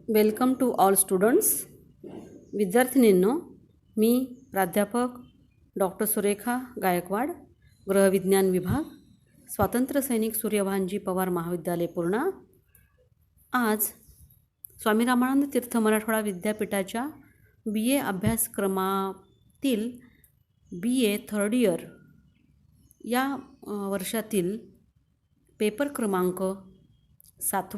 Welcome to all students. विद्यार्थिनींनो, मी प्राध्यापक डॉक्टर सुरेखा गायकवाड, गृहविज्ञान विभाग, स्वातंत्र्य सैनिक सूर्यभानजी पवार महाविद्यालय पूर्णा. आज स्वामी रामानंद तीर्थ मराठवाडा विद्यापीठाच्या BA अभ्यासक्रमातील BA थर्ड इयर या वर्षातील पेपर क्रमांक 7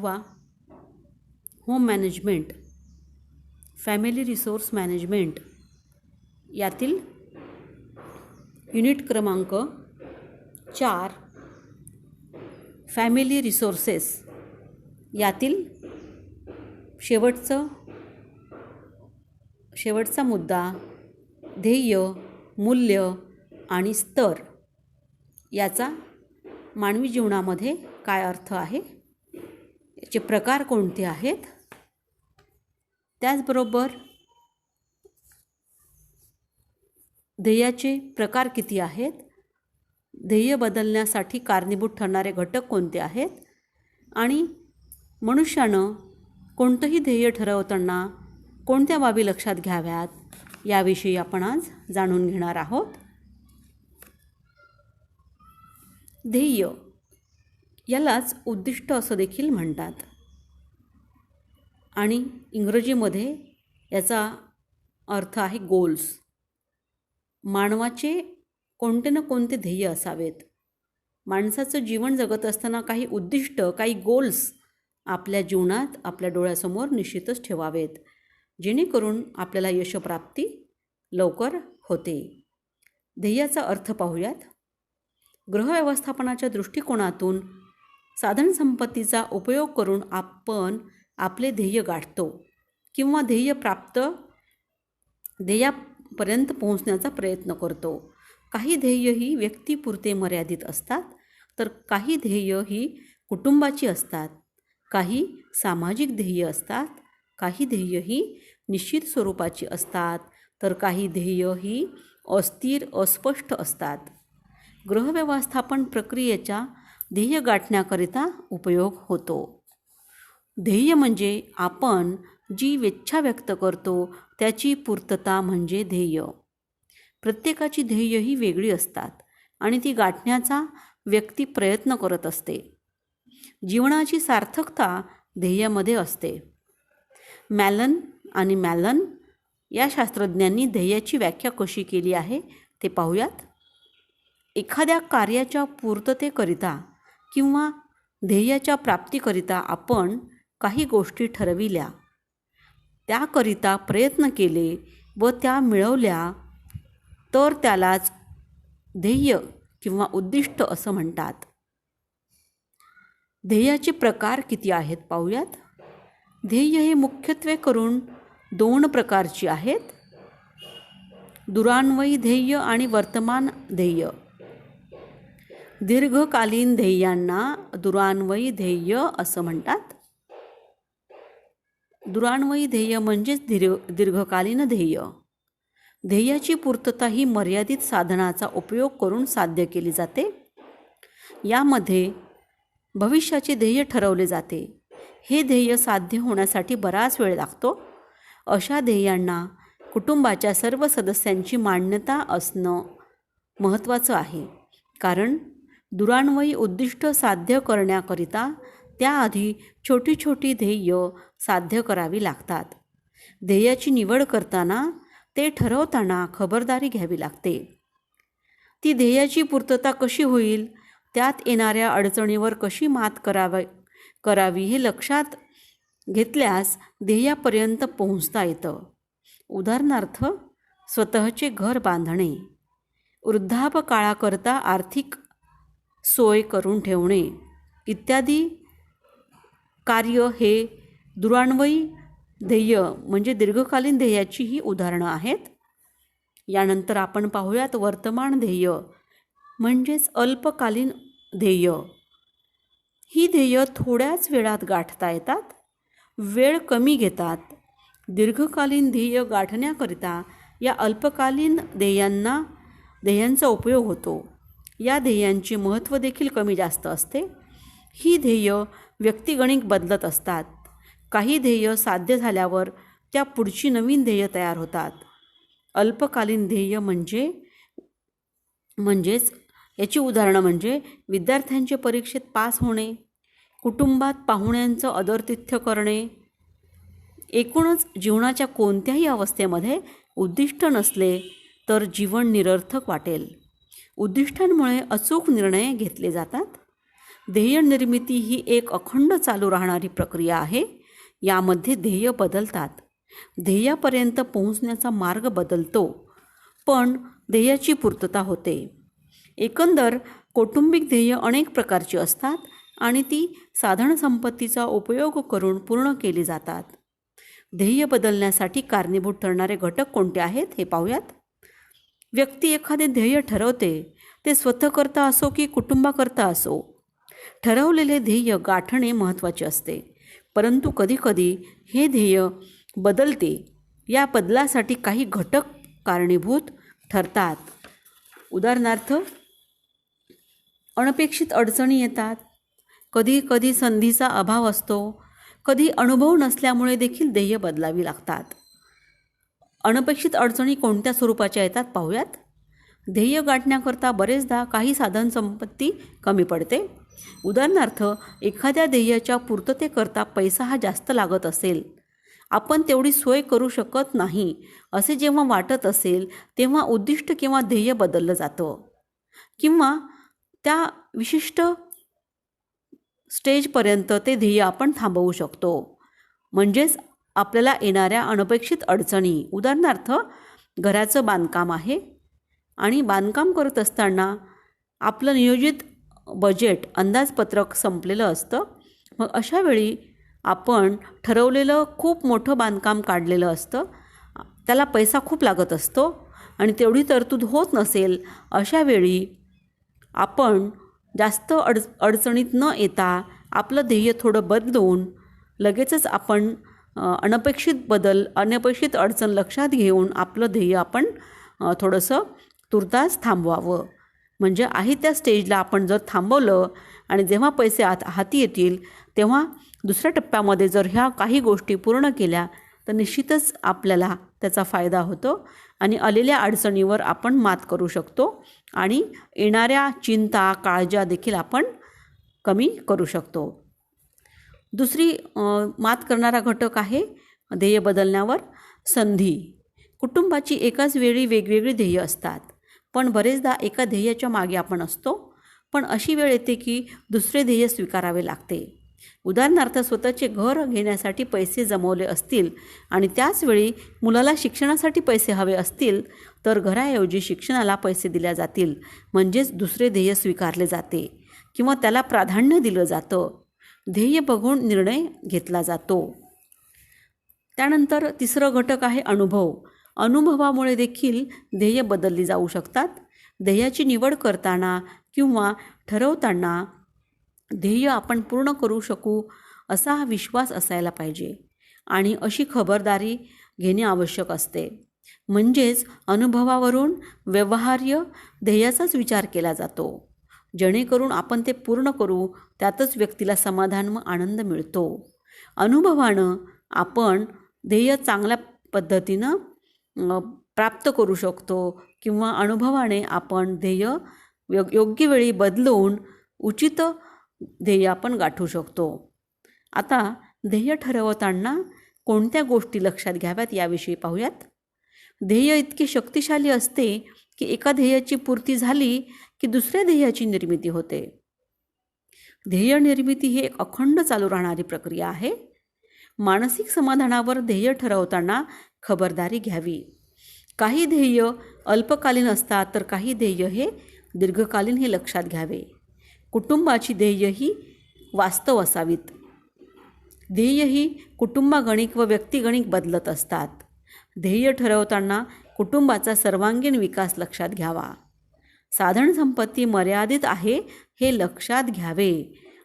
home management, family resource management यातील युनिट क्रमांक 4 फॅमिली रिसोर्सेस यातील शेवटचा मुद्दा ध्येय, मूल्य आणि स्तर याचा मानवी जीवनामध्ये काय अर्थ आहे, याचे प्रकार कोणते आहेत, त्याचबरोबर ध्येयाचे प्रकार किती आहेत, ध्येय बदलण्यासाठी कारणीभूत ठरणारे घटक कोणते आहेत आणि मनुष्यानं कोणतंही ध्येय ठरवताना कोणत्या बाबी लक्षात घ्याव्यात याविषयी आपण आज जाणून घेणार आहोत. ध्येय यालाच उद्दिष्ट असं देखील म्हणतात आणि इंग्रजीमध्ये याचा अर्थ आहे गोल्स. मानवाचे कोणते ना कोणते ध्येय असावेत. माणसाचं जीवन जगत असताना काही उद्दिष्ट, काही गोल्स आपल्या जीवनात आपल्या डोळ्यासमोर निश्चितच ठेवावेत, जेणेकरून आपल्याला यशप्राप्ती लवकर होते. ध्येयाचा अर्थ पाहूयात. गृहव्यवस्थापनाच्या दृष्टिकोनातून साधनसंपत्तीचा उपयोग करून आपण आपले ध्येय गाठतो किंवा ध्येयापर्यंत पोहोचण्याचा प्रयत्न करतो. काही ध्येय ही व्यक्तीपुरते मर्यादित असतात, तर काही ध्येय ही कुटुंबाची असतात, काही सामाजिक ध्येय असतात, काही ध्येय ही निश्चित स्वरूपाची असतात, तर काही ध्येय ही अस्थिर, अस्पष्ट असतात. गृहव्यवस्थापन प्रक्रियेच्या ध्येय गाठण्याकरिता उपयोग होतो. ध्येय म्हणजे आपण जी इच्छा व्यक्त करतो त्याची पूर्तता म्हणजे ध्येय. प्रत्येकाची ध्येय ही वेगळी असतात आणि ती गाठण्याचा व्यक्ती प्रयत्न करत असते. जीवनाची सार्थकता ध्येयामध्ये असते. मॅलन या शास्त्रज्ञांनी ध्येयाची व्याख्या कशी केली आहे ते पाहूयात. एखाद्या कार्याच्या पूर्ततेकरिता किंवा ध्येयाच्या प्राप्तीकरिता आपण काही गोष्टी ठरविल्या, त्याकरिता प्रयत्न केले व त्या मिळवल्या तर त्यालाच ध्येय किंवा उद्दिष्ट असं म्हणतात. ध्येयाचे प्रकार किती आहेत पाहूयात. ध्येय हे मुख्यत्वे करून 2 प्रकारची आहेत: दूरान्वयी ध्येय आणि वर्तमान ध्येय. दीर्घकालीन ध्येयांना दूरान्वयी ध्येय असं म्हणतात. दूरान्वयी ध्येय म्हणजेच दीर्घकालीन ध्येय. ध्येयाची पूर्तता ही मर्यादित साधनाचा उपयोग करून साध्य केली जाते. यामध्ये भविष्याचे ध्येय ठरवले जाते. हे ध्येय साध्य होण्यासाठी बराच वेळ लागतो. अशा ध्येयांना कुटुंबाच्या सर्व सदस्यांची मान्यता असणं महत्त्वाचं आहे, कारण दूरान्वयी उद्दिष्ट साध्य करण्याकरिता त्याआधी छोटी छोटी ध्येय साध्य करावी लागतात. ध्येयाची निवड करताना, ते ठरवताना खबरदारी घ्यावी लागते. ती ध्येयाची पूर्तता कशी होईल, त्यात येणाऱ्या अडचणीवर कशी मात करावी हे लक्षात घेतल्यास ध्येयापर्यंत पोहोचता येतं. उदाहरणार्थ, स्वतःचे घर बांधणे, वृद्धापकाळाकरता आर्थिक सोय करून ठेवणे इत्यादी कार्य हे दूरान्वयी ध्येय म्हणजे दीर्घकालीन ध्येयाची ही उदाहरणं आहेत. यानंतर आपण पाहूयात वर्तमान ध्येय म्हणजेच अल्पकालीन ध्येय. ही ध्येय थोड्याच वेळात गाठता येतात, वेळ कमी घेतात. दीर्घकालीन ध्येय गाठण्याकरिता या अल्पकालीन ध्येयांचा उपयोग होतो. या ध्येयांचे महत्त्व देखील कमी जास्त असते. ही ध्येय व्यक्तिगणिक बदलत असतात. काही ध्येय साध्य झाल्यावर त्या पुढची नवीन ध्येय तयार होतात. अल्पकालीन ध्येय म्हणजेच याची उदाहरणं म्हणजे विद्यार्थ्यांचे परीक्षेत पास होणे, कुटुंबात पाहुण्यांचं आदरातिथ्य करणे. एकूणच जीवनाच्या कोणत्याही अवस्थेमध्ये उद्दिष्ट नसले तर जीवन निरर्थक वाटेल. उद्दिष्टांमुळे अचूक निर्णय घेतले जातात. ध्येय निर्मिती ही एक अखंड चालू राहणारी प्रक्रिया आहे. यामध्ये ध्येय बदलतात. ध्येयापर्यंत पोहोचण्याचा मार्ग बदलतो, पण ध्येयाची पूर्तता होते. एकंदर कौटुंबिक ध्येय अनेक प्रकारची असतात आणि ती साधनसंपत्तीचा उपयोग करून पूर्ण केली जातात. ध्येय बदलण्यासाठी कारणीभूत ठरणारे घटक कोणते आहेत हे पाहूयात. व्यक्ती एखादे ध्येय ठरवते, ते स्वतःकरता असो की कुटुंबाकरता असो. ठरवलेले ध्येय गाठणे महत्त्वाचे असते, परंतु कधीकधी हे ध्येय बदलते. या बदलासाठी काही घटक कारणीभूत ठरतात. उदाहरणार्थ, अनपेक्षित अडचणी येतात, कधी संधीचा अभाव असतो, कधी अनुभव नसल्यामुळे देखील ध्येय बदलावी लागतात. अनपेक्षित अडचणी कोणत्या स्वरूपाच्या येतात पाहूयात. ध्येय गाठण्याकरता बरेचदा काही साधनसंपत्ती कमी पडते. उदाहरणार्थ, एखाद्या ध्येयाच्या पूर्ततेकरता पैसा हा जास्त लागत असेल, आपण तेवढी सोय करू शकत नाही असे जेव्हा वाटत असेल, तेव्हा उद्दिष्ट किंवा ध्येय बदललं जातं, किंवा त्या विशिष्ट स्टेजपर्यंत ते ध्येय आपण थांबवू शकतो. म्हणजेच आपल्याला येणाऱ्या अनपेक्षित अडचणी, उदाहरणार्थ घराचं बांधकाम आहे आणि बांधकाम करत असताना आपलं नियोजित बजेट, अंदाजपत्रक संपलेलं असतं. मग अशा वेळी आपण ठरवलेलं खूप मोठं बांधकाम काढलेलं असतं, त्याला पैसा खूप लागत असतो आणि तेवढी तरतूद होत नसेल. अशा वेळी आपण जास्त अडचणीत न येता आपलं ध्येय थोडं बदलून लगेचच आपण अनपेक्षित अडचण लक्षात घेऊन आपलं ध्येय आपण थोडंसं तुर्तास थांबवावं. म्हणजे आहे त्या स्टेजला आपण जर थांबवलं आणि जेव्हा पैसे हाती येतील तेव्हा दुसऱ्या टप्प्यामध्ये जर ह्या काही गोष्टी पूर्ण केल्या तर निश्चितच आपल्याला त्याचा फायदा होतो आणि आलेल्या अडचणीवर आपण मात करू शकतो आणि येणाऱ्या चिंता, काळज्या देखील आपण कमी करू शकतो. दुसरी मात करणारा घटक आहे ध्येय बदलण्यावर संधी. कुटुंबाची एकाच वेळी वेगवेगळी ध्येय असतात, पण बरेचदा एका ध्येयाच्या मागे आपण असतो, पण अशी वेळ येते की दुसरे ध्येय स्वीकारावे लागते. उदाहरणार्थ, स्वतःचे घर घेण्यासाठी पैसे जमवले असतील आणि त्याचवेळी मुलाला शिक्षणासाठी पैसे हवे असतील तर घराऐवजी शिक्षणाला पैसे दिले जातील. म्हणजेच दुसरे ध्येय स्वीकारले जाते किंवा त्याला प्राधान्य दिलं जातं. ध्येय बघून निर्णय घेतला जातो. त्यानंतर तिसरं घटक आहे अनुभव. अनुभवामुळे देखील ध्येय बदलली जाऊ शकतात. ध्येयाची निवड करताना किंवा ठरवताना ध्येय आपण पूर्ण करू शकू असा हा विश्वास असायला पाहिजे आणि अशी खबरदारी घेणे आवश्यक असते. म्हणजेच अनुभवावरून व्यवहार्य ध्येयाचाच विचार केला जातो, जेणेकरून आपण ते पूर्ण करू, त्यातच व्यक्तीला समाधान व आनंद मिळतो. अनुभवानं आपण ध्येय चांगल्या पद्धतीनं प्राप्त करू शकतो किंवा अनुभवाने आपण ध्येय योग्य वेळी बदलून उचित ध्येय आपण गाठू शकतो. आता ध्येय ठरवताना कोणत्या गोष्टी लक्षात घ्याव्यात याविषयी पाहूयात. ध्येय इतके शक्तिशाली असते की एका ध्येयाची पूर्ती झाली की दुसऱ्या ध्येयाची निर्मिती होते. ध्येय निर्मिती ही एक अखंड चालू राहणारी प्रक्रिया आहे. मानसिक समाधानावर ध्येय ठरवताना खबरदारी घ्यावी. काही ध्येय अल्पकालीन असतात तर काही ध्येय हे दीर्घकालीन हे लक्षात घ्यावे. कुटुंबाची ध्येय ही वास्तव असावीत. ध्येय ही कुटुंबागणिक व व्यक्तिगणिक बदलत असतात. ध्येय ठरवताना कुटुंबाचा सर्वांगीण विकास लक्षात घ्यावा. साधनसंपत्ती मर्यादित आहे हे लक्षात घ्यावे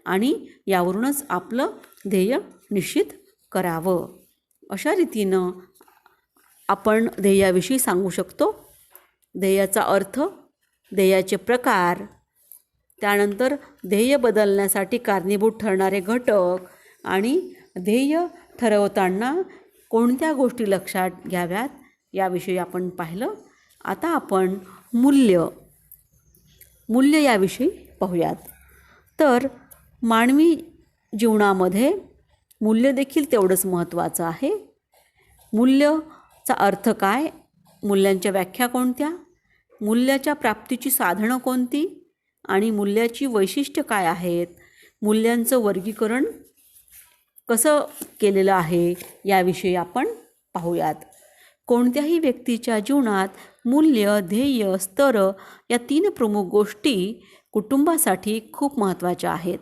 आणि यावरूनच आपलं ध्येय निश्चित करावं. अशा रीतीनं आपण ध्येयाविषयी सांगू शकतो. ध्येयाचा अर्थ, ध्येयाचे प्रकार, त्यानंतर ध्येय बदलण्यासाठी कारणीभूत ठरणारे घटक आणि ध्येय ठरवताना कोणत्या गोष्टी लक्षात घ्याव्यात याविषयी आपण पाहिलं. आता आपण मूल्य याविषयी पाहूयात. तर मानवी जीवनामध्ये मूल्य देखील तेवढंच महत्त्वाचं आहे. मूल्याचा अर्थ काय, मूल्यांच्या व्याख्या कोणत्या, मूल्याच्या प्राप्तीची साधनं कोणती आणि मूल्याची वैशिष्ट्य काय आहेत, मूल्यांचं वर्गीकरण कसं केलेलं आहे याविषयी आपण पाहूयात. कोणत्याही व्यक्तीच्या जीवनात मूल्य, ध्येय, स्तर या 3 प्रमुख गोष्टी कुटुंबासाठी खूप महत्त्वाच्या आहेत.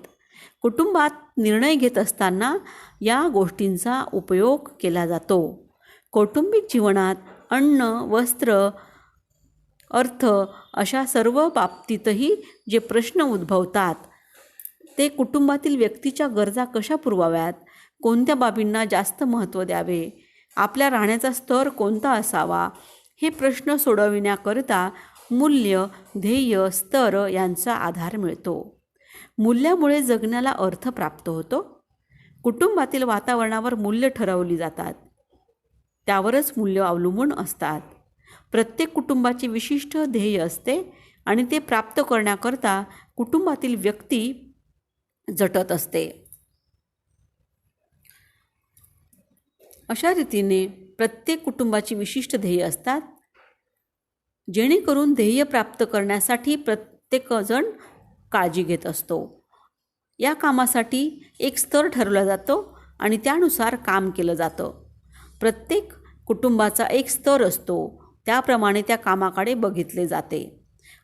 कुटुंबात निर्णय घेत असताना या गोष्टींचा उपयोग केला जातो. कौटुंबिक जीवनात अन्न, वस्त्र, अर्थ अशा सर्व बाबतीतही जे प्रश्न उद्भवतात ते कुटुंबातील व्यक्तीच्या गरजा कशा पुरवाव्यात, कोणत्या बाबींना जास्त महत्त्व द्यावे, आपल्या राहण्याचा स्तर कोणता असावा, हे प्रश्न सोडविण्याकरिता मूल्य, ध्येय, स्तर यांचा आधार मिळतो. मूल्यामुळे जगण्याला अर्थ प्राप्त होतो. कुटुंबातील वातावरणावर मूल्य ठरवली जातात, त्यावरच मूल्य अवलंबून असतात. प्रत्येक कुटुंबाची विशिष्ट ध्येय असते आणि ते प्राप्त करण्याकरता कुटुंबातील व्यक्ती झटत असते. अशा रीतीने प्रत्येक कुटुंबाची विशिष्ट ध्येय असतात, जेणेकरून ध्येय प्राप्त करण्यासाठी प्रत्येकजण काळजी घेत असतो. या कामासाठी एक स्तर ठरवला जातो आणि त्यानुसार काम केलं जातं. प्रत्येक कुटुंबाचा एक स्तर असतो, त्याप्रमाणे त्या कामाकडे बघितले जाते.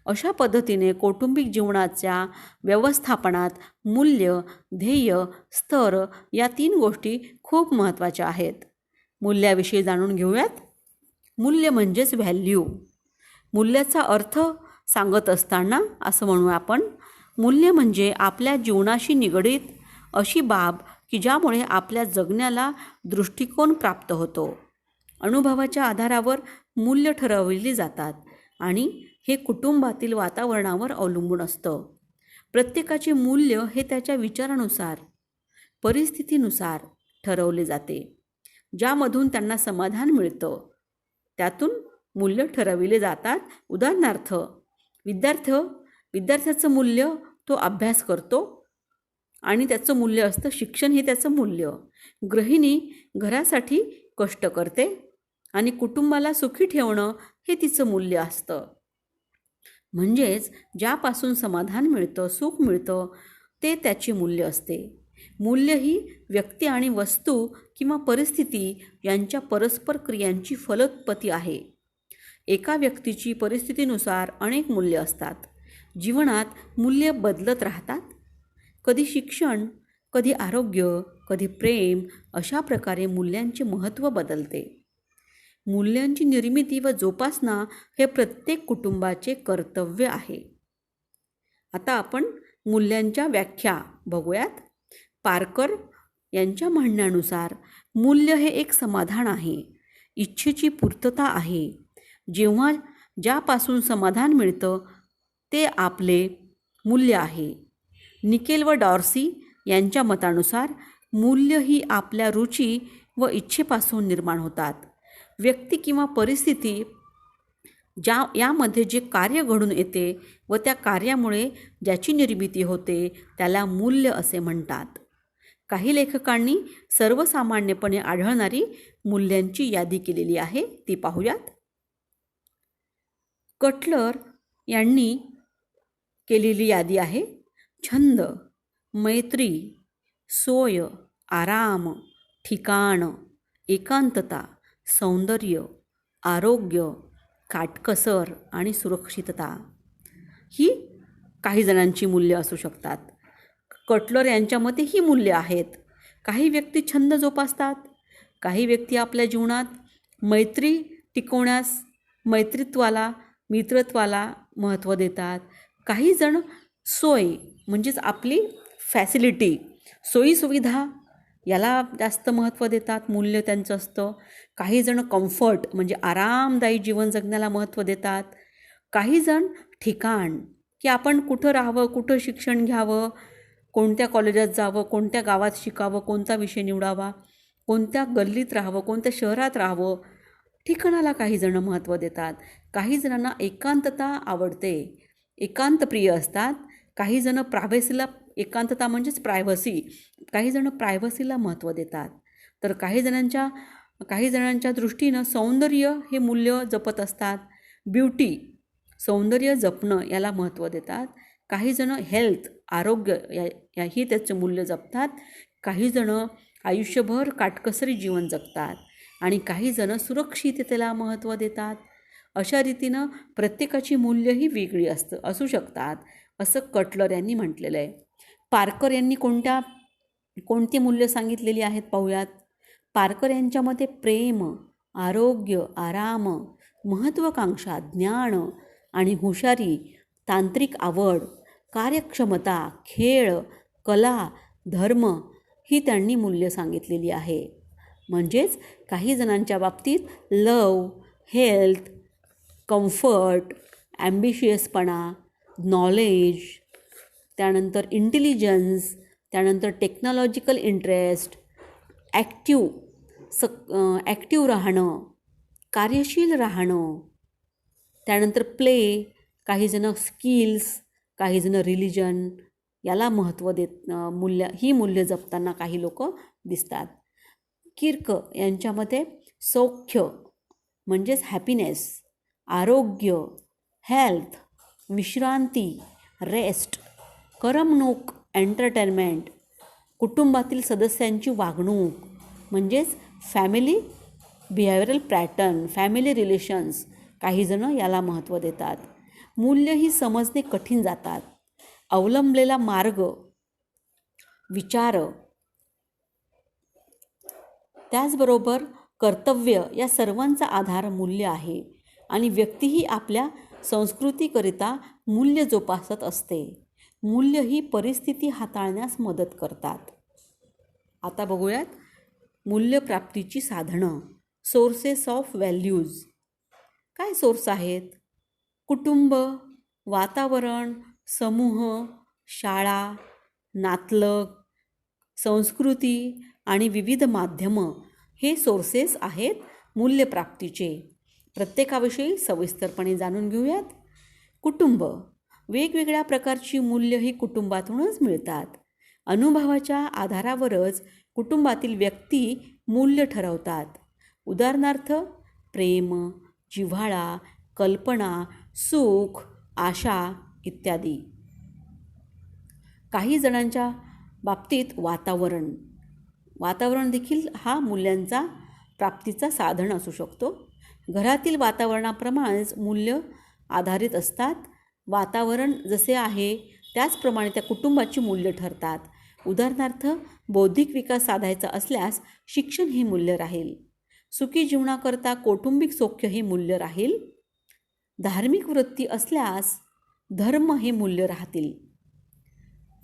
अशा पद्धतीने कौटुंबिक जीवनाच्या व्यवस्थापनात मूल्य, ध्येय, स्तर या 3 गोष्टी खूप महत्त्वाच्या आहेत. मूल्याविषयी जाणून घेऊयात. मूल्य म्हणजेच व्हॅल्यू. मूल्याचा अर्थ सांगत असताना असं म्हणू आपण, मूल्य म्हणजे आपल्या जीवनाशी निगडीत अशी बाब की ज्यामुळे आपल्या जगण्याला दृष्टिकोन प्राप्त होतो. अनुभवाच्या आधारावर मूल्य ठरवली जातात आणि हे कुटुंबातील वातावरणावर अवलंबून असतं. प्रत्येकाचे मूल्य हे त्याच्या विचारानुसार, परिस्थितीनुसार ठरवले जाते. ज्यामधून त्यांना समाधान मिळतं त्यातून मूल्य ठरविले जातात. उदाहरणार्थ, विद्यार्थ्याचं मूल्य तो अभ्यास करतो आणि त्याचं मूल्य असतं शिक्षण, हे त्याचं मूल्य. गृहिणी घरासाठी कष्ट करते आणि कुटुंबाला सुखी ठेवणं हे तिचं मूल्य असतं. म्हणजेच ज्यापासून समाधान मिळतं, सुख मिळतं, ते त्याचे मूल्य असते. मूल्य ही व्यक्ती आणि वस्तू किंवा परिस्थिती यांच्या परस्पर क्रियांची फलोत्पत्ती आहे. एका व्यक्तीची परिस्थितीनुसार अनेक मूल्य असतात. जीवनात मूल्य बदलत राहतात. कधी शिक्षण, कधी आरोग्य, कधी प्रेम, अशा प्रकारे मूल्यांचे महत्त्व बदलते. मूल्यांची निर्मिती व जोपासना हे प्रत्येक कुटुंबाचे कर्तव्य आहे. आता आपण मूल्यांच्या व्याख्या बघूयात. पारकर यांच्या म्हणण्यानुसार मूल्य हे एक समाधान आहे, इच्छेची पूर्तता आहे. जेव्हा ज्यापासून समाधान मिळतं ते आपले मूल्य आहे. निकेल व डॉर्सी यांच्या मतानुसार मूल्य ही आपल्या रुची व इच्छेपासून निर्माण होतात. व्यक्ती किंवा परिस्थिती यामध्ये जे कार्य घडून येते व त्या कार्यामुळे ज्याची निर्मिती होते त्याला मूल्य असे म्हणतात. काही लेखकांनी सर्वसामान्यपणे आढळणारी मूल्यांची यादी केलेली आहे, ती पाहूयात. कटलर यांनी केलेली यादी आहे. छंद, मैत्री, सोय, आराम, ठिकाण, एकांतता, सौंदर्य, आरोग्य, काटकसर आणि सुरक्षितता ही काही जणांची मूल्य असू शकतात. कटलर यांच्या मते ही मूल्य आहेत. काही व्यक्ती छंद जोपासतात, काही व्यक्ती आपल्या जीवनात मैत्री टिकवण्यास मैत्रीत्वाला, मित्रत्वाला महत्त्व देतात. काही जण सोय म्हणजेच आपली फॅसिलिटी, सोयीसुविधा याला जास्त महत्त्व देतात, मूल्य त्यांचं असतं. काही जण कम्फर्ट म्हणजे आरामदायी जीवन जगण्याला महत्त्व देतात. काही जण ठिकाण, की आपण कुठं राहावं, कुठं शिक्षण घ्यावं, कोणत्या कॉलेजात जावं, कोणत्या गावात शिकावं, कोणता विषय निवडावा, कोणत्या गल्लीत राहावं, कोणत्या शहरात राहावं, ठिकाणाला काही जणं महत्त्व देतात. काही जणांना एकांतता आवडते, एकांतप्रिय असतात. काही जणं प्रायव्हसीला, एकांतता म्हणजेच प्रायव्हसी, काही जणं प्रायव्हसीला महत्त्व देतात. तर काही जणांच्या दृष्टीनं सौंदर्य हे मूल्य जपत असतात. ब्युटी, सौंदर्य जपणं याला महत्त्व देतात. काही जणं हेल्थ, आरोग्य याही त्याचं मूल्य जपतात. काही जणं आयुष्यभर काटकसरी जीवन जगतात आणि काही जणं सुरक्षिततेला महत्त्व देतात. अशा रीतीनं प्रत्येकाची मूल्यही वेगळी असू शकतात, असं कटलर यांनी म्हटलेलं आहे. पार्कर यांनी कोणती मूल्य सांगितलेली आहेत पाहूयात. पार्कर यांच्या मते प्रेम, आरोग्य, आराम, महत्त्वाकांक्षा, ज्ञान आणि हुशारी, तांत्रिक आवड, कार्यक्षमता, खेळ, कला, धर्म ही त्यांनी मूल्य सांगितलेली आहे. म्हणजेच काही जणांच्या बाबतीत लव, हेल्थ, कम्फर्ट, ॲम्बिशियसपणा, नॉलेज, त्यानंतर इंटेलिजन्स, त्यानंतर टेक्नॉलॉजिकल इंटरेस्ट, ॲक्टिव्ह राहणं, कार्यशील राहणं, त्यानंतर प्ले, काही जणं स्किल्स, काही जणं रिलिजन याला महत्त्व ही मूल्य जपताना काही लोक दिसतात. किर्क यांच्यामध्ये सौख्य म्हणजेच हॅपीनेस, आरोग्य, हेल्थ, विश्रांती, रेस्ट, करमणूक, एंटरटेनमेंट, कुटुंबातील सदस्यांची वागणूक म्हणजेच family behavioural pattern, family relations, काही जणं याला महत्त्व देतात. मूल्य ही समजणे कठीण जातात. अवलंबलेला मार्ग, विचार, त्याचबरोबर कर्तव्य या सर्वांचा आधार मूल्य आहे आणि व्यक्तीही आपल्या संस्कृतीकरिता मूल्य जोपासत असते. मूल्य ही परिस्थिती हाताळण्यास मदत करतात. आता बघूयात मूल्यप्राप्तीची साधनं, सोर्सेस ऑफ व्हॅल्यूज. काय सोर्स आहेत? कुटुंब, वातावरण, समूह, शाळा, नातलग, संस्कृती आणि विविध माध्यमं हे सोर्सेस आहेत मूल्यप्राप्तीचे. प्रत्येकाविषयी सविस्तरपणे जाणून घेऊयात. कुटुंब, वेगवेगळ्या प्रकारची मूल्य ही कुटुंबातूनच मिळतात. अनुभवाच्या आधारावरच कुटुंबातील व्यक्ती मूल्य ठरवतात. उदाहरणार्थ प्रेम, जिव्हाळा, कल्पना, सुख, आशा इत्यादी. काही जणांच्या बाबतीत वातावरण देखील हा मूल्यांचा प्राप्तीचा साधन असू शकतो. घरातील वातावरणाप्रमाणेच मूल्य आधारित असतात. वातावरण जसे आहे त्याचप्रमाणे त्या कुटुंबाची मूल्य ठरतात. उदाहरणार्थ बौद्धिक विकास साधायचा असल्यास शिक्षण हे मूल्य राहील. सुखी जीवनाकरता कौटुंबिक सौख्य हे मूल्य राहील. धार्मिक वृत्ती असल्यास धर्म हे मूल्य राहतील.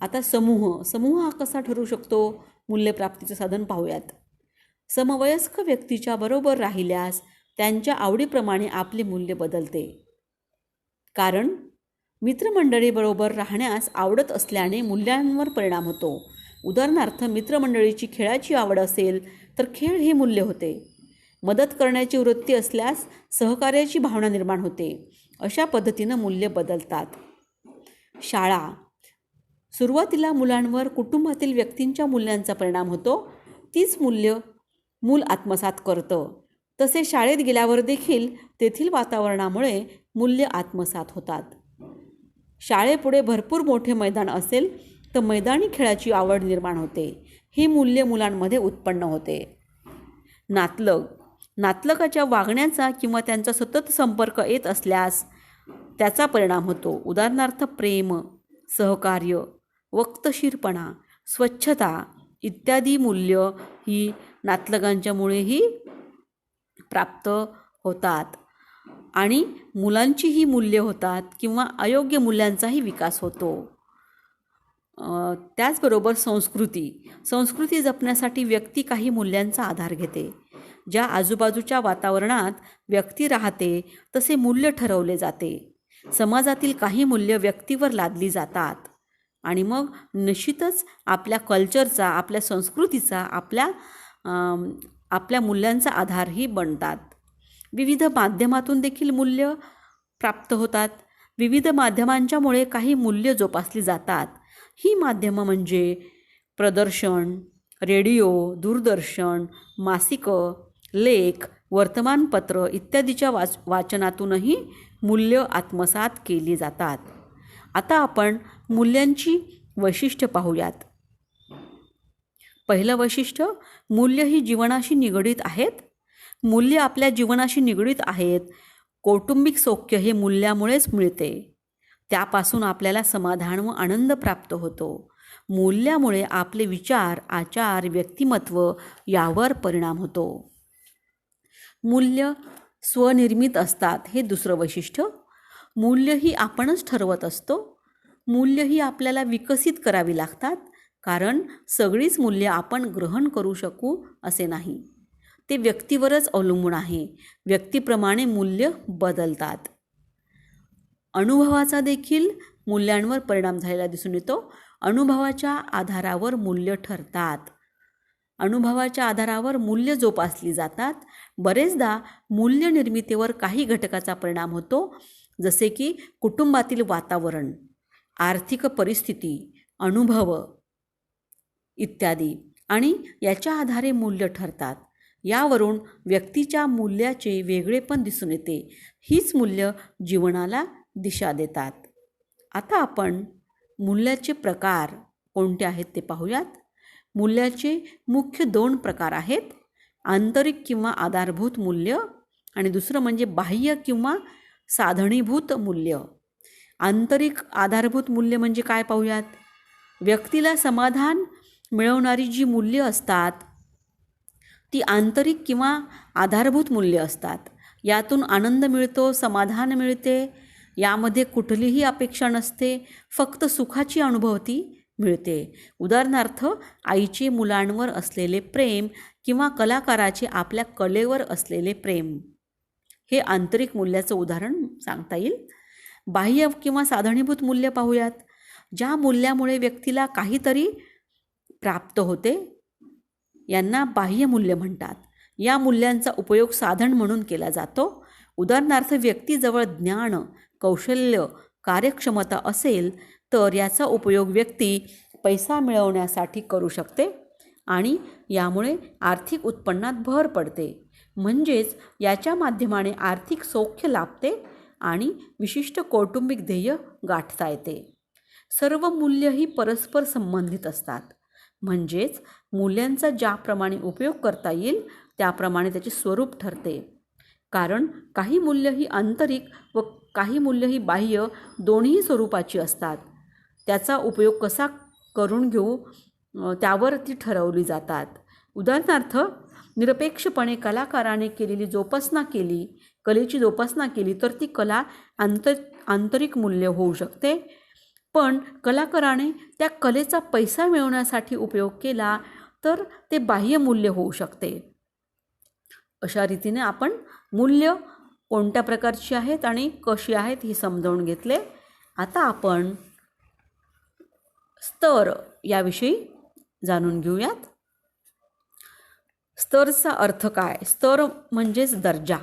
आता समूह हा कसा ठरू शकतो मूल्यप्राप्तीचं साधन पाहूयात. समवयस्क व्यक्तीच्या बरोबर राहिल्यास त्यांच्या आवडीप्रमाणे आपले मूल्य बदलते. कारण मित्रमंडळीबरोबर राहण्यास आवडत असल्याने मूल्यांवर परिणाम होतो. उदाहरणार्थ मित्रमंडळीची खेळाची आवड असेल तर खेळ हे मूल्य होते. मदत करण्याची वृत्ती असल्यास सहकार्याची भावना निर्माण होते. अशा पद्धतीनं मूल्य बदलतात. शाळा, सुरुवातीला मुलांवर कुटुंबातील व्यक्तींच्या मूल्यांचा परिणाम होतो. तीच मूल आत्मसात करतं. तसे शाळेत गेल्यावर देखील तेथील वातावरणामुळे मूल्य आत्मसात होतात. शाळेपुढे भरपूर मोठे मैदान असेल तर मैदानी खेळाची आवड निर्माण होते. हे मूल्य मुलांमध्ये उत्पन्न होते. नातलगाच्या वागण्याचा किंवा त्यांचा सतत संपर्क येत असल्यास त्याचा परिणाम होतो. उदाहरणार्थ प्रेम, सहकार्य, वक्तशीरपणा, स्वच्छता इत्यादी मूल्य ही नातलगांच्यामुळेही प्राप्त होतात आणि मुलांची ही मूल्य होतात किंवा अयोग्य मूल्यांचाही विकास होतो. त्याचबरोबर संस्कृती जपण्यासाठी व्यक्ती काही मूल्यांचा आधार घेते. ज्या आजूबाजूच्या वातावरणात व्यक्ती राहते तसे मूल्य ठरवले जाते. समाजातील काही मूल्य व्यक्तीवर लादली जातात आणि मग निश्चितच आपल्या कल्चरचा, आपल्या संस्कृतीचा, आपल्या आपल्या मूल्यांचा आधारही बनतात. विविध माध्यमातून देखील मूल्य प्राप्त होतात. विविध माध्यमांच्यामुळे काही मूल्य जोपासली जातात. ही माध्यमं म्हणजे प्रदर्शन, रेडिओ, दूरदर्शन, मासिकं, लेख, वर्तमानपत्र इत्यादीच्या वाचनातूनही मूल्य आत्मसात केली जातात. आता आपण मूल्यांची वैशिष्ट्य पाहूयात. पहिलं वैशिष्ट्य, मूल्य ही जीवनाशी निगडीत आहेत. मूल्य आपल्या जीवनाशी निगडीत आहेत. कौटुंबिक सौख्य हे मूल्यामुळेच मिळते. त्यापासून आपल्याला समाधान व आनंद प्राप्त होतो. मूल्यामुळे आपले विचार, आचार, व्यक्तिमत्व यावर परिणाम होतो. मूल्य स्वनिर्मित असतात, हे दुसरं वैशिष्ट्य. मूल्य ही आपणच ठरवत असतो. मूल्य ही आपल्याला विकसित करावी लागतात, कारण सगळीच मूल्य आपण ग्रहण करू शकू असे नाही. ते व्यक्तीवरच अवलंबून आहे. व्यक्तीप्रमाणे मूल्य बदलतात. अनुभवाचा देखील मूल्यांवर परिणाम झालेला दिसून येतो. अनुभवाच्या आधारावर मूल्य ठरतात. अनुभवाच्या आधारावर मूल्य जोपासली जातात. बरेचदा मूल्य निर्मितीवर काही घटकाचा परिणाम होतो, जसे की कुटुंबातील वातावरण, आर्थिक परिस्थिती, अनुभव इत्यादी, आणि याच्या आधारे मूल्य ठरतात. यावरून व्यक्तीच्या मूल्याचे वेगळेपण दिसून येते. हीच मूल्य जीवनाला दिशा देतात. आता आपण मूल्याचे प्रकार कोणते आहेत ते पाहूयात. मूल्याचे मुख्य 2 प्रकार आहेत. आंतरिक किंवा आधारभूत मूल्य आणि दुसरं म्हणजे बाह्य किंवा साधनीभूत मूल्य. आंतरिक आधारभूत मूल्य म्हणजे काय पाहूयात. व्यक्तीला समाधान मिळवणारी जी मूल्य असतात ती आंतरिक किंवा आधारभूत मूल्य असतात. यातून आनंद मिळतो, समाधान मिळते. यामध्ये कुठलीही अपेक्षा नसते, फक्त सुखाची अनुभूती मिळते. उदाहरणार्थ, आईचे मुलांवर असलेले प्रेम किंवा कलाकाराचे आपल्या कलेवर असलेले प्रेम, हे आंतरिक मूल्याचं उदाहरण सांगता येईल. बाह्य किंवा साधनीभूत मूल्य पाहूयात. ज्या मूल्यामुळे व्यक्तीला काहीतरी प्राप्त होते यांना बाह्य मूल्य म्हणतात. या मूल्यांचा उपयोग साधन म्हणून केला जातो. उदाहरणार्थ, व्यक्तीजवळ ज्ञान, कौशल्य, कार्यक्षमता असेल तर याचा उपयोग व्यक्ती पैसा मिळवण्यासाठी करू शकते आणि यामुळे आर्थिक उत्पन्नात भर पडते. म्हणजेच याच्या माध्यमाने आर्थिक सौख्य लाभते आणि विशिष्ट कौटुंबिक ध्येय गाठता येते. सर्व मूल्य ही परस्पर संबंधित असतात. म्हणजेच मूल्यांचा ज्याप्रमाणे उपयोग करता येईल त्याप्रमाणे त्याचे स्वरूप ठरते. कारण काही मूल्य ही आंतरिक व काही मूल्य ही बाह्य दोन्ही स्वरूपाची असतात. त्याचा उपयोग कसा करून घेऊ त्यावर ती ठरवली जातात. उदाहरणार्थ, निरपेक्षपणे कलाकाराने कलेची जोपासना केली तर ती कला आंतरिक मूल्य होऊ शकते. पण कलाकाराने त्या कलेचा पैसा मिळवण्यासाठी उपयोग केला तर ते बाह्य मूल्य होऊ शकते. अशा रीतीने आपण मूल्य कोणत्या प्रकारची आहेत आणि कशी आहेत हे समजावून घेतले. आता आपण स्तर याविषयी जाणून घेऊयात. स्तरचा अर्थ काय? स्तर म्हणजेच दर्जा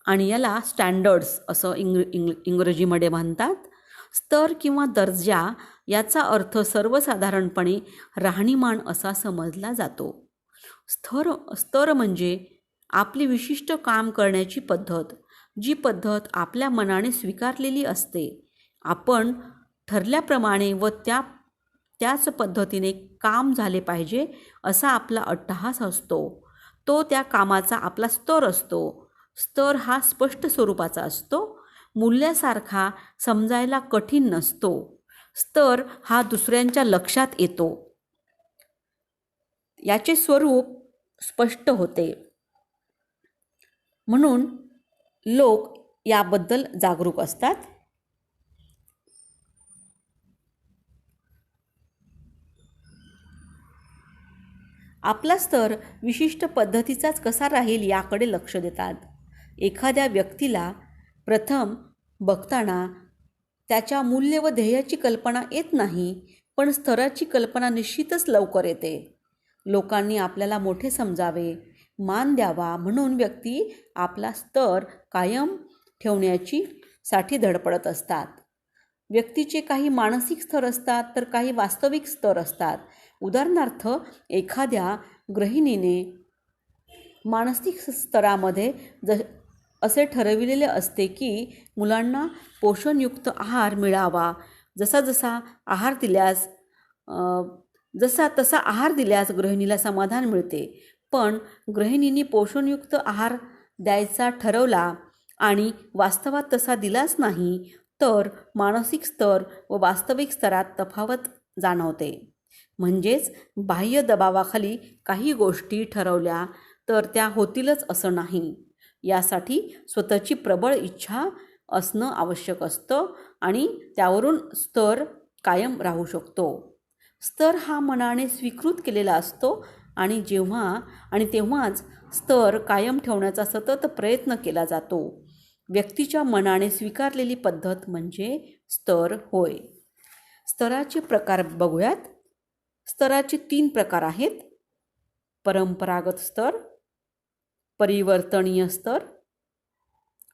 आणि याला स्टँडर्ड्स असं इंग्रजीमध्ये म्हणतात. स्तर किंवा दर्जा याचा अर्थ सर्वसाधारणपणे राहणीमान असा समजला जातो. स्तर म्हणजे आपली विशिष्ट काम करण्याची पद्धत, जी पद्धत आपल्या मनाने स्वीकारलेली असते. आपण ठरल्याप्रमाणे व त्याच पद्धतीने काम झाले पाहिजे असा आपला अट्टहास असतो. तो त्या कामाचा आपला स्तर असतो. स्तर हा स्पष्ट स्वरूपाचा असतो. मूल्यासारखा समजायला कठीण नसतो. स्तर हा दुसऱ्यांच्या लक्षात येतो. याचे स्वरूप स्पष्ट होते. म्हणून लोक याबद्दल जागरूक असतात. आपला स्तर विशिष्ट पद्धतीचाच कसा राहील याकडे लक्ष देतात. एखाद्या व्यक्तीला प्रथम बघताना त्याच्या मूल्य व ध्येयाची कल्पना येत नाही, पण स्तराची कल्पना निश्चितच लवकर येते. लोकांनी आपल्याला मोठे समजावे, मान द्यावा म्हणून व्यक्ती आपला स्तर कायम ठेवण्याची साठी धडपडत असतात. व्यक्तीचे काही मानसिक स्तर असतात तर काही वास्तविक स्तर असतात. उदाहरणार्थ, एखाद्या गृहिणीने मानसिक स्तरामध्ये असे ठरविलेले असते की मुलांना पोषणयुक्त आहार मिळावा, जसा तसा आहार दिल्यास गृहिणीला समाधान मिळते. पण गृहिणींनी पोषणयुक्त आहार द्यायचा ठरवला आणि वास्तवात तसा दिलाच नाही तर मानसिक स्तर व वास्तविक स्तरात तफावत जाणवते. म्हणजेच बाह्य दबावाखाली काही गोष्टी ठरवल्या तर त्या होतीलच असं नाही. यासाठी स्वतःची प्रबळ इच्छा असणं आवश्यक असतं आणि त्यावरून स्तर कायम राहू शकतो. स्तर हा मनाने स्वीकृत केलेला असतो आणि तेव्हाच स्तर कायम ठेवण्याचा सतत प्रयत्न केला जातो. व्यक्तीच्या मनाने स्वीकारलेली पद्धत म्हणजे स्तर होय. स्तराचे प्रकार बघूयात. स्तराचे 3 प्रकार आहेत: परंपरागत स्तर, परिवर्तनीय स्तर,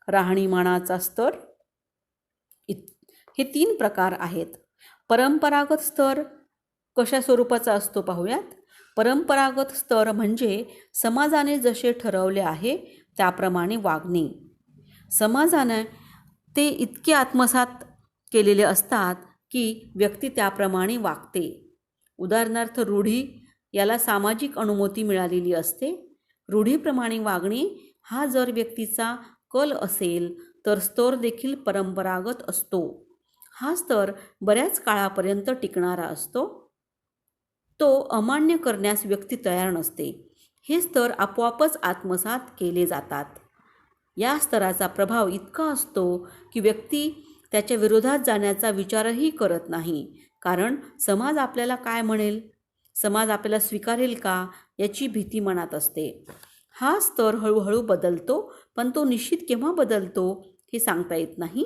राहणीमानाचा स्तर. हे 3 प्रकार आहेत. परंपरागत स्तर कशा स्वरूपाचा असतो पाहूयात. परंपरागत स्तर म्हणजे समाजाने जसे ठरवले आहे त्याप्रमाणे वागणे. समाजाने ते इतके आत्मसात केलेले असतात की व्यक्ती त्याप्रमाणे वागते. उदाहरणार्थ, रूढी याला सामाजिक अनुमती मिळालेली असते. रूढीप्रमाणे वागणे हा जर व्यक्तीचा कल असेल तर स्तर देखील परंपरागत असतो. हा स्तर बऱ्याच काळापर्यंत टिकणारा असतो. तो अमान्य करण्यास व्यक्ती तयार नसते. हे स्तर आपोआपच आत्मसात केले जातात. या स्तराचा प्रभाव इतका असतो की व्यक्ती त्याच्या विरोधात जाण्याचा विचारही करत नाही. कारण समाज आपल्याला काय म्हणेल, समाज आपल्याला स्वीकारेल का याची भीती मनात असते. हा स्तर हळूहळू बदलतो, पण तो निश्चित केव्हा बदलतो हे सांगता येत नाही.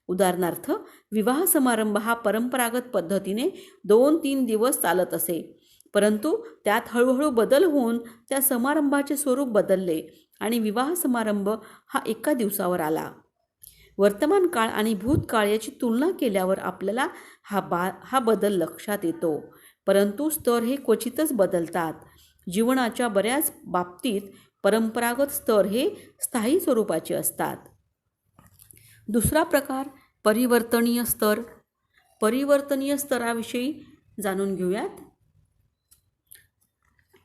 उदाहरणार्थ, विवाह समारंभ हा परंपरागत पद्धतीने 2-3 दिवस चालत असे, परंतु त्यात हळूहळू बदल होऊन त्या समारंभाचे स्वरूप बदलले आणि विवाह समारंभ हा एका दिवसावर आला. वर्तमान काळ आणि भूतकाळ याची तुलना केल्यावर आपल्याला हा बदल लक्षात येतो. परंतु स्तर हे क्वचितच बदलतात. जीवनाच्या बऱ्याच बाबतीत परंपरागत स्तर हे स्थायी स्वरूपाचे असतात. दुसरा प्रकार परिवर्तनीय स्तर. परिवर्तनीय स्तराविषयी जाणून घेऊयात.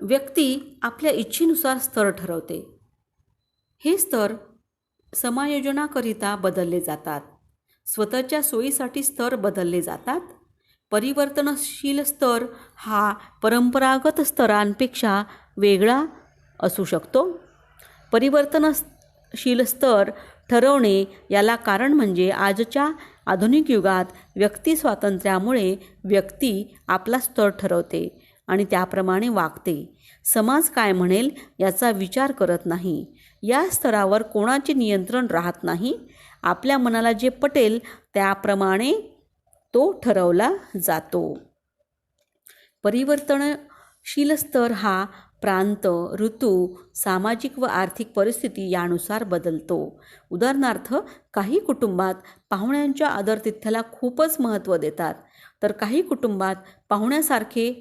व्यक्ती आपल्या इच्छेनुसार स्तर ठरवते. हे स्तर समायोजनाकरिता बदलले जातात. स्वतःच्या सोयीसाठी स्तर बदलले जातात. परिवर्तनशील स्तर हा परंपरागत स्तरांपेक्षा वेगळा असू शकतो. परिवर्तनशील स्तर ठरवणे याला कारण म्हणजे आजच्या आधुनिक युगात व्यक्ती स्वातंत्र्यामुळे व्यक्ती आपला स्तर ठरवते आणि त्याप्रमाणे वागते. समाज काय म्हणेल याचा विचार करत नाही. या स्तरावर कोणाचे नियंत्रण राहत नाही. आपल्या मनाला जे पटेल त्याप्रमाणे तो ठरवला जातो. परिवर्तनशील स्तर हा प्रांत, ऋतू, सामाजिक व आर्थिक परिस्थिती यानुसार बदलतो. उदाहरणार्थ, काही कुटुंबात पाहुण्यांच्या आदरातिथ्याला खूपच महत्त्व देतात, तर काही कुटुंबात पाहुण्यासारखे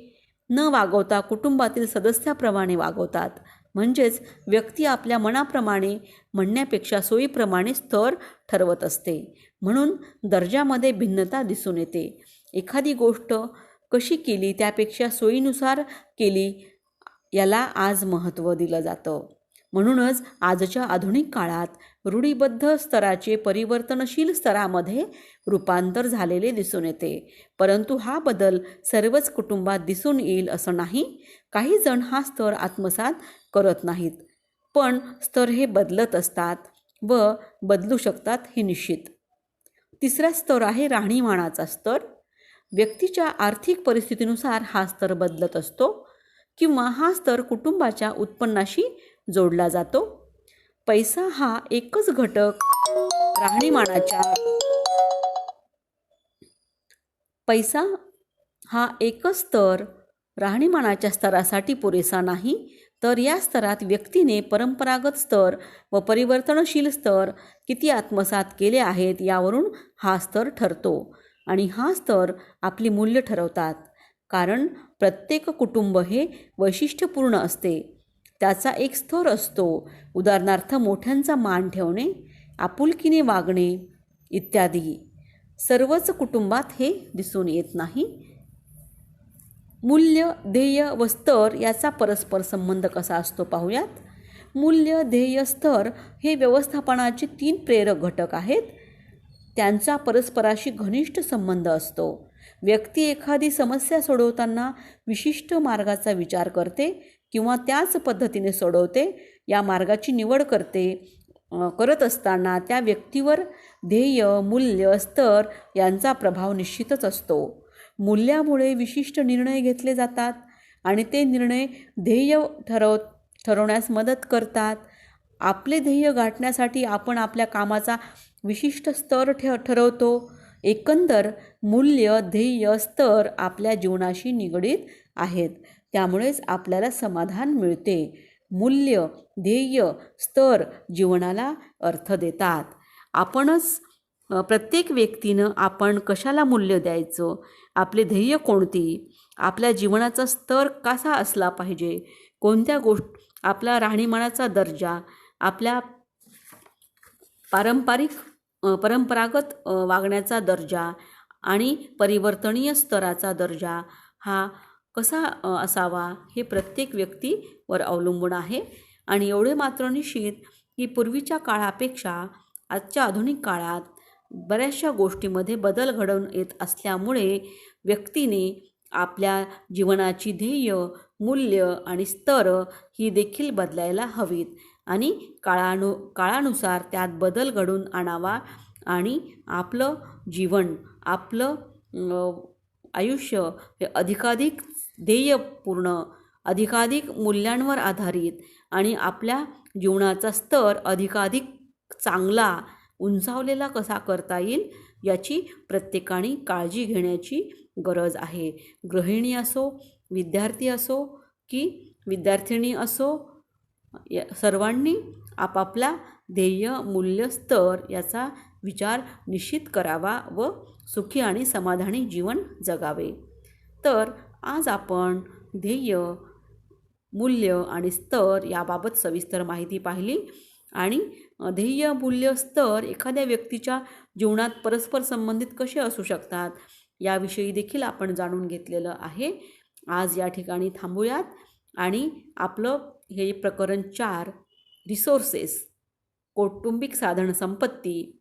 न वागवता कुटुंबातील सदस्याप्रमाणे वागवतात. म्हणजेच व्यक्ती आपल्या मनाप्रमाणे म्हणण्यापेक्षा सोयीप्रमाणे स्तर ठरवत असते. म्हणून दर्जामध्ये भिन्नता दिसून येते. एखादी गोष्ट कशी केली त्यापेक्षा सोयीनुसार केली याला आज महत्त्व दिलं जातं. म्हणूनच आजच्या आधुनिक काळात रूढीबद्ध स्तराचे परिवर्तनशील स्तरामध्ये रूपांतर झालेले दिसून येते. परंतु हा बदल सर्वच कुटुंबात दिसून येईल असं नाही. काही जण हा स्तर आत्मसात करत नाहीत, पण स्तर हे बदलत असतात व बदलू शकतात हे निश्चित. तिसरा स्तर आहे राहणीमानाचा स्तर. व्यक्तीच्या आर्थिक परिस्थितीनुसार हा स्तर बदलत असतो किंवा हा स्तर कुटुंबाच्या उत्पन्नाशी जोडला जातो. पैसा हा एकच घटक पैसा हा एकच स्तर राहणीमानाच्या स्तरासाठी पुरेसा नाही, तर या स्तरात व्यक्तीने परंपरागत स्तर व परिवर्तनशील स्तर किती आत्मसात केले आहेत यावरून हा स्तर ठरतो. आणि हा स्तर आपली मूल्य ठरवतात. कारण प्रत्येक कुटुंब हे वैशिष्ट्यपूर्ण असते. त्याचा एक स्तर असतो. उदाहरणार्थ मोठ्यांचा मान ठेवणे, आपुलकीने वागणे इत्यादी. सर्वच कुटुंबात हे दिसून येत नाही. मूल्य, ध्येय व स्तर याचा परस्पर संबंध कसा असतो पाहूयात. मूल्य, ध्येय, स्तर हे व्यवस्थापनाचे 3 प्रेरक घटक आहेत. त्यांचा परस्पराशी घनिष्ठ संबंध असतो. व्यक्ती एखादी समस्या सोडवताना विशिष्ट मार्गाचा विचार करते किंवा त्याच पद्धतीने सोडवते. या मार्गाची निवड करत असताना त्या व्यक्तीवर ध्येय, मूल्य, स्तर यांचा प्रभाव निश्चितच असतो. मूल्यामुळे विशिष्ट निर्णय घेतले जातात आणि ते निर्णय ध्येय ठरवण्यास मदत करतात. आपले ध्येय गाठण्यासाठी आपण आपल्या कामाचा विशिष्ट स्तर ठरवतो. एकंदर मूल्य, ध्येय, स्तर आपल्या जीवनाशी निगडीत आहेत. त्यामुळेच आपल्याला समाधान मिळते. मूल्य, ध्येय, स्तर जीवनाला अर्थ देतात. प्रत्येक व्यक्तीनं आपण कशाला मूल्य द्यायचं, आपले ध्येय कोणती, आपल्या जीवनाचा स्तर कसा असला पाहिजे, कोणत्या आपला राहणीमानाचा दर्जा, आपल्या परंपरागत वागण्याचा दर्जा आणि परिवर्तनीय स्तराचा दर्जा हा कसा असावा हे प्रत्येक व्यक्तीवर अवलंबून आहे. आणि एवढे मात्र निश्चित की पूर्वीच्या काळापेक्षा आजच्या आधुनिक काळात बऱ्याचशा गोष्टीमध्ये बदल घडून येत असल्यामुळे व्यक्तीने आपल्या जीवनाची ध्येय, मूल्य आणि स्तर ही देखील बदलायला हवीत आणि काळानुसार त्यात बदल घडून आणावा आणि आपलं जीवन, आपलं आयुष्य हे अधिकाधिक ध्येयपूर्ण, अधिकाधिक मूल्यांवर आधारित आणि आपल्या जीवनाचा स्तर अधिकाधिक चांगला, उंचावलेला कसा करता येईल याची प्रत्येकाने काळजी घेण्याची गरज आहे. गृहिणी असो, विद्यार्थी असो की विद्यार्थिनी असो, सर्वांनी आपापला ध्येय, मूल्य, स्तर याचा विचार निश्चित करावा व सुखी आणि समाधानी जीवन जगावे. तर आज आपण ध्येय, मूल्य आणि स्तर याबाबत सविस्तर माहिती पाहिली आणि ध्येय, मूल्य, स्तर एखाद्या व्यक्तीच्या जीवनात परस्पर संबंधित कसे असू शकतात याविषयी देखील आपण जाणून घेतलेलं आहे. आज या ठिकाणी थांबूयात आणि आपलं हे प्रकरण 4 रिसोर्सेस, कौटुंबिक साधन संपत्ती,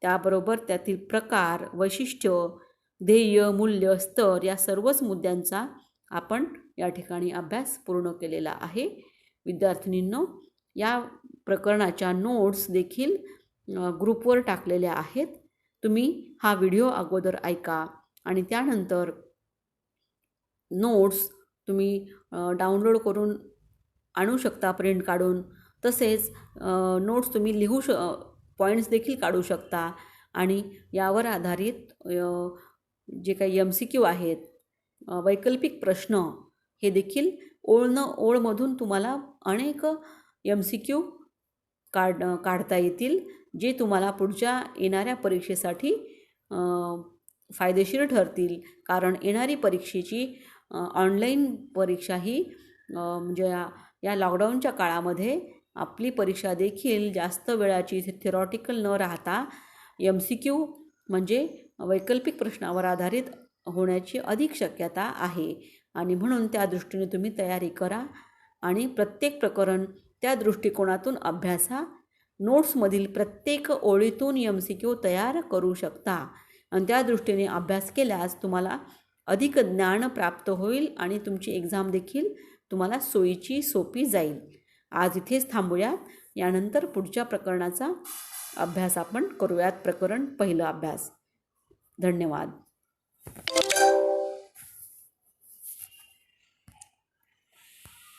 त्याबरोबर त्यातील प्रकार, वैशिष्ट्य, ध्येय, मूल्य, स्तर या सर्वच मुद्द्यांचा आपण या ठिकाणी अभ्यास पूर्ण केलेला आहे. विद्यार्थिनींनो, या प्रकरणाच्या नोट्स देखील ग्रुपवर टाकलेल्या आहेत. तुम्ही हा व्हिडिओ अगोदर ऐका आणि त्यानंतर नोट्स तुम्ही डाउनलोड करून आणू शकता प्रिंट काढून. तसेच नोट्स तुम्ही पॉईंट्स देखील काढू शकता आणि यावर आधारित जे काही MCQ आहेत, वैकल्पिक प्रश्न हे देखील ओळमधून तुम्हाला अनेक MCQ काढता येतील, जे तुम्हाला पुढच्या येणाऱ्या परीक्षेसाठी फायदेशीर ठरतील. कारण येणारी परीक्षेची ऑनलाईन परीक्षा ही म्हणजे या लॉकडाऊनच्या काळामध्ये आपली परीक्षा देखील जास्त वेळाची थेरॉटिकल न राहता MCQ म्हणजे वैकल्पिक प्रश्नावर आधारित होण्याची अधिक शक्यता आहे. आणि म्हणून त्या दृष्टीने तुम्ही तयारी करा आणि प्रत्येक प्रकरण त्या दृष्टिकोनातून अभ्यासा. नोट्समधील प्रत्येक ओळीतून MCQ तयार करू शकता आणि त्या दृष्टीने अभ्यास केल्यास तुम्हाला अधिक ज्ञान प्राप्त होईल आणि तुमची एक्झाम देखील तुम्हाला सोपी जाईल. आज इथेच थांबूयात. यानंतर पुढच्या प्रकरणाचा अभ्यास आपण करूयात. प्रकरण 1 अभ्यास. धन्यवाद.